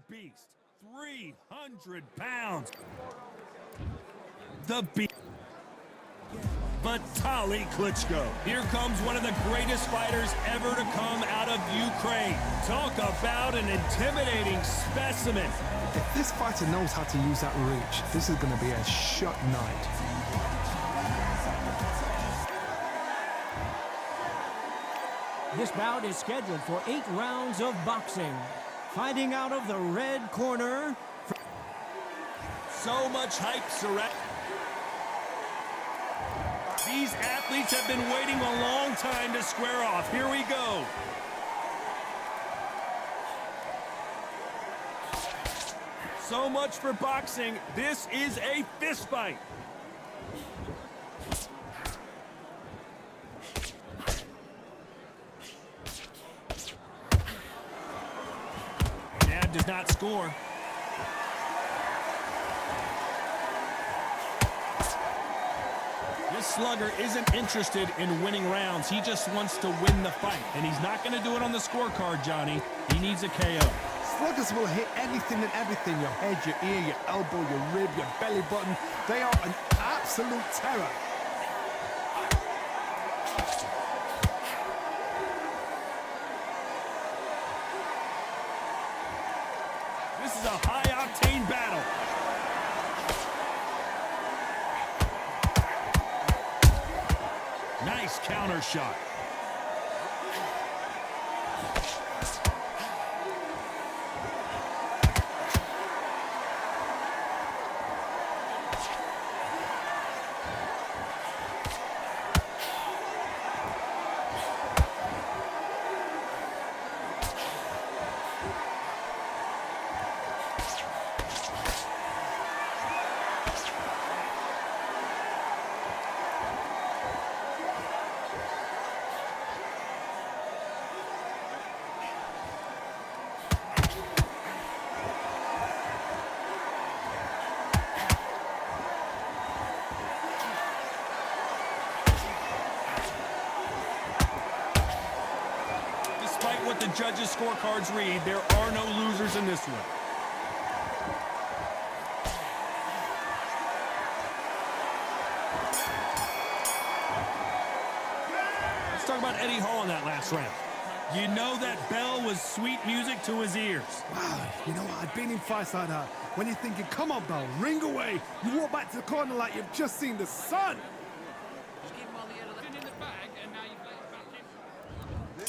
beast, 300 pounds. The beast. Vitaly Klitschko. Here comes one of the greatest fighters ever to come out of Ukraine. Talk about an intimidating specimen. If this fighter knows how to use that reach, this is going to be a shot night. This bout is scheduled for 8 rounds of boxing. Fighting out of the red corner. So much hype surrounding. These athletes have been waiting a long time to square off. Here we go. So much for boxing. This is a fist fight. Jab does not score. This slugger isn't interested in winning rounds. He just wants to win the fight. And he's not going to do it on the scorecard, Johnny. He needs a KO. Sluggers will hit anything and everything. Your head, your ear, your elbow, your rib, your belly button. They are an absolute terror. This is a high-octane battle. Nice counter shot. Despite what the judges' scorecards read, there are no losers in this one. Let's talk about Eddie Hall in that last round. You know that bell was sweet music to his ears. Wow, you know what? I've been in fights like that. When you're thinking, come on, bell, ring away. You walk back to the corner like you've just seen the sun.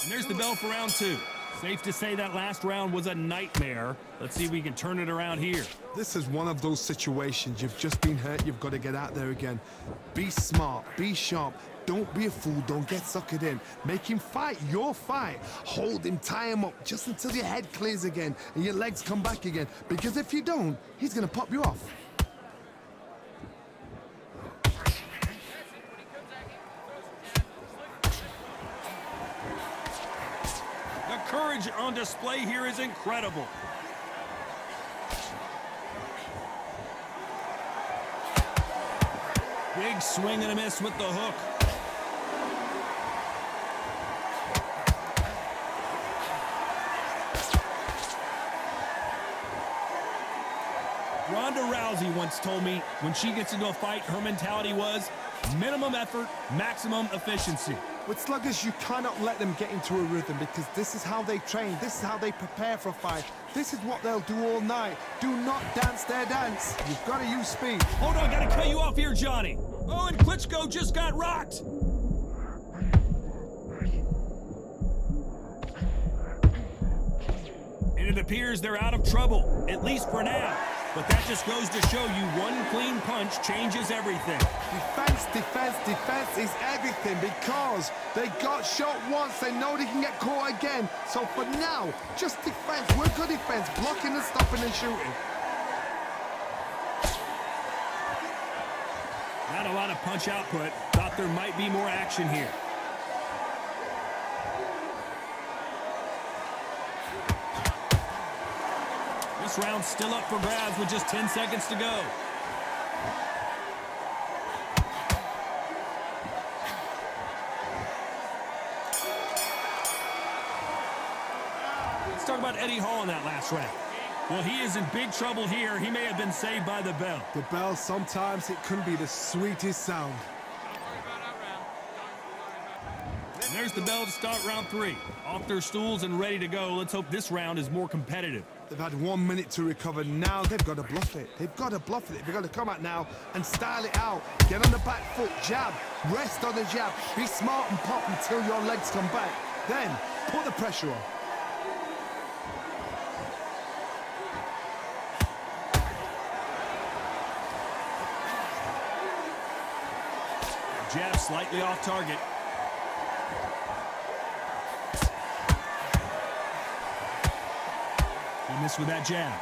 And there's the bell for round 2. Safe to say that last round was a nightmare. Let's see if we can turn it around here. This is one of those situations. You've just been hurt. You've got to get out there again. Be smart. Be sharp. Don't be a fool. Don't get suckered in. Make him fight your fight. Hold him. Tie him up just until your head clears again and your legs come back again. Because if you don't, he's going to pop you off. The courage on display here is incredible. Big swing and a miss with the hook. Ronda Rousey once told me when she gets into a fight, her mentality was minimum effort, maximum efficiency. With sluggers, you cannot let them get into a rhythm because this is how they train. This is how they prepare for a fight. This is what they'll do all night. Do not dance their dance. You've got to use speed. Hold on, gotta cut you off here, Johnny. Oh, and Klitschko just got rocked. And it appears they're out of trouble, at least for now. But that just goes to show you one clean punch changes everything. Defense, defense, defense is everything because they got shot once. They know they can get caught again. So for now, just defense. Work on defense, blocking and stopping and shooting. Not a lot of punch output. Thought there might be more action here. This round's still up for grabs with just 10 seconds to go. Let's talk about Eddie Hall in that last round. Well, he is in big trouble here. He may have been saved by the bell. The bell, sometimes it can be the sweetest sound. And there's the bell to start round 3. Off their stools and ready to go. Let's hope this round is more competitive. They've had 1 minute to recover. Now they've got to bluff it. They've got to bluff it. They've got to come out now and style it out. Get on the back foot, jab, rest on the jab. Be smart and pop until your legs come back. Then put the pressure on. Jab slightly off target. He missed with that jab.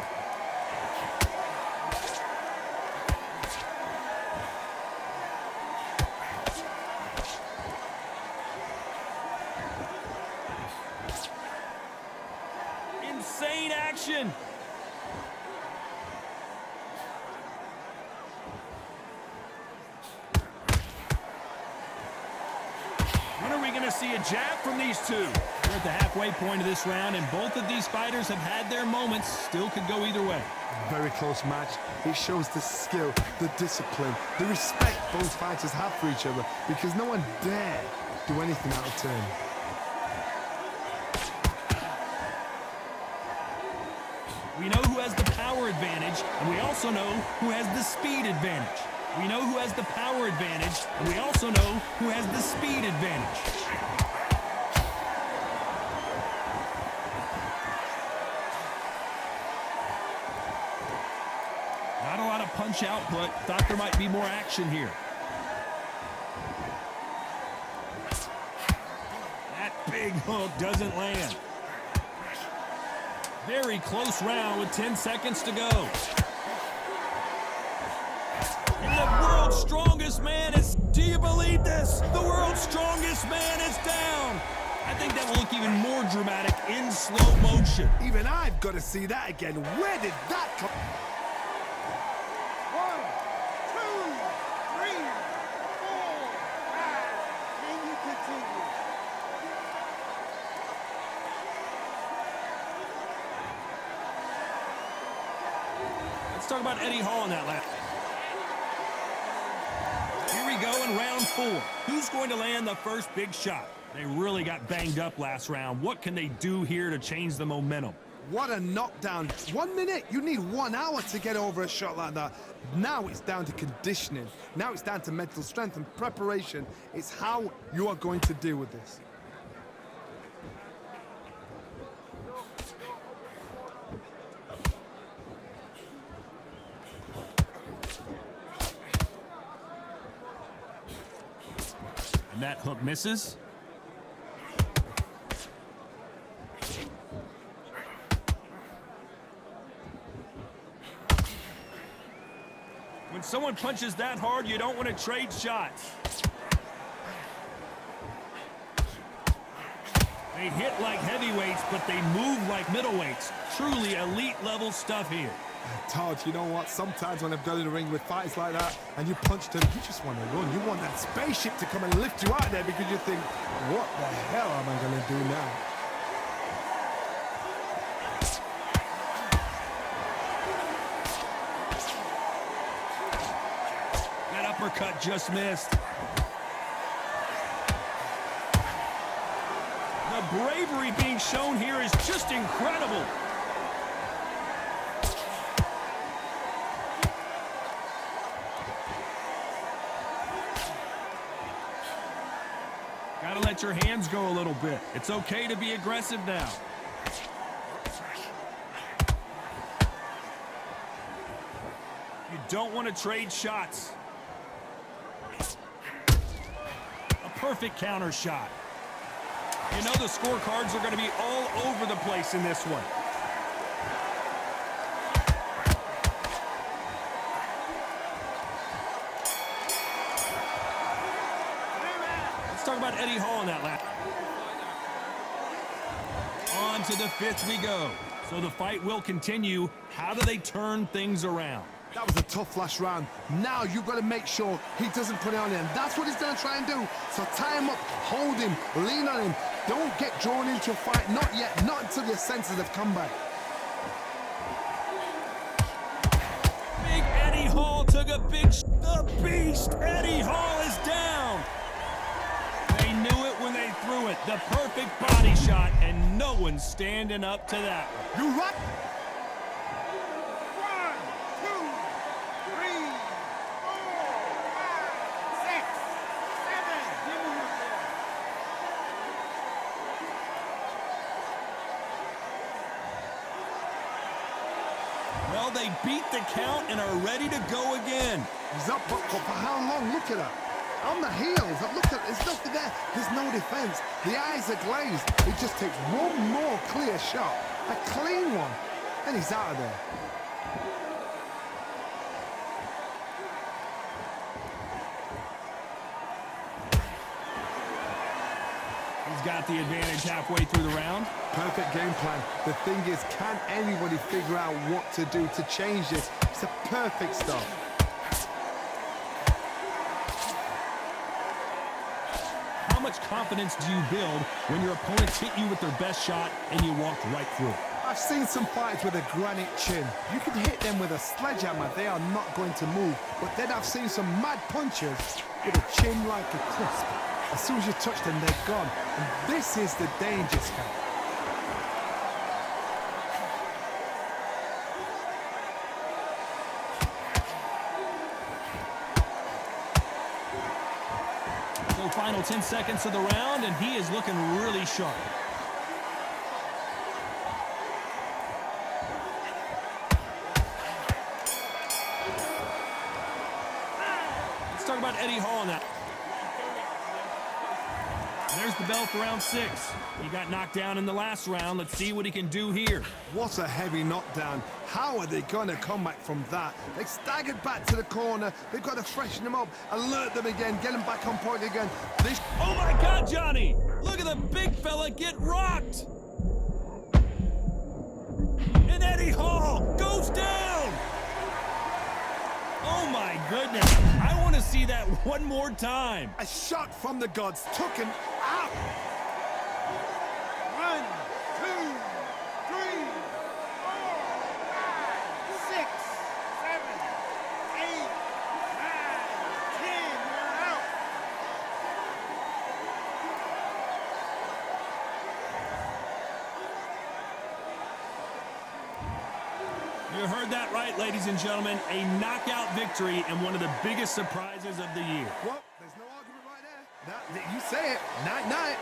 Insane action. When are we going to see a jab from these two? We're at the halfway point of this round, and both of these fighters have had their moments. Still could go either way. Very close match. It shows the skill, the discipline, the respect both fighters have for each other, because no one dare do anything out of turn. We know who has the power advantage, and we also know who has the speed advantage. We know who has the power advantage, and we also know who has the speed advantage. Not a lot of punch output. Thought there might be more action here. That big hook doesn't land. Very close round with 10 seconds to go. And the world's strongest man is... Do you believe this? The world's strongest man is down. I think that will look even more dramatic in slow motion. Even I've got to see that again. Where did that come... 1, 2, 3, 4, 5. Can you continue? Let's talk about Eddie Hall in that lap. Here we go in round 4. Who's going to land the first big shot? They really got banged up last round. What can they do here to change the momentum? What a knockdown. 1 minute. You need 1 hour to get over a shot like that. Now it's down to conditioning. Now it's down to mental strength and preparation. It's how you are going to deal with this. And that hook misses. When someone punches that hard, you don't want to trade shots. They hit like heavyweights, but they move like middleweights. Truly elite level stuff here. Todd, you know what? Sometimes when I've got in the ring with fighters like that and you punch them, you just want to run. You want that spaceship to come and lift you out there because you think, what the hell am I going to do now? That uppercut just missed. The bravery being shown here is just incredible. Gotta let your hands go a little bit. It's okay to be aggressive now. You don't want to trade shots. A perfect counter shot. You know the scorecards are going to be all over the place in this one. Let's talk about Eddie Hall in that lap. On to the 5th we go. So the fight will continue. How do they turn things around? That was a tough last round. Now you've got to make sure he doesn't put it on him. That's what he's going to try and do. So tie him up, hold him, lean on him. Don't get drawn into a fight. Not yet. Not until your senses have come back. took a big the beast, Eddie Hall, is down. They knew it when they threw it. The perfect body shot, and no one's standing up to that one. You right. 1, 2, 3, 4, 5, 6, 7. Well, they beat the count and are ready to go again. He's up, but for how long? Look at her. On the heels. Look at, there's nothing there. There's no defense. The eyes are glazed. It just takes one more clear shot. A clean one. And he's out of there. He's got the advantage halfway through the round. Perfect game plan. The thing is, can anybody figure out what to do to change this? It's a perfect start. How much confidence do you build when your opponents hit you with their best shot and you walked right through it? I've seen some fights with a granite chin. You can hit them with a sledgehammer, they are not going to move. But then I've seen some mad punchers with a chin like a crisp. As soon as you touch them, they're gone. And this is the danger spot. So final 10 seconds of the round, and he is looking really sharp. Let's talk about Eddie Hall now. There's the bell for round 6. He got knocked down in the last round. Let's see what he can do here. What a heavy knockdown. How are they going to come back from that? They staggered back to the corner. They've got to freshen them up, alert them again, get them back on point again. This Oh my God, Johnny! Look at the big fella get rocked! And Eddie Hall goes down! Oh my goodness. I want to see that one more time. a shot from the gods took him out. 1, 2, 3, 4, 5, 6, 7, 8, 9, 10. You're out. You heard that right, ladies and gentlemen. A knockout victory and one of the biggest surprises of the year. Well, there's no argument right there. You say it. Night, night.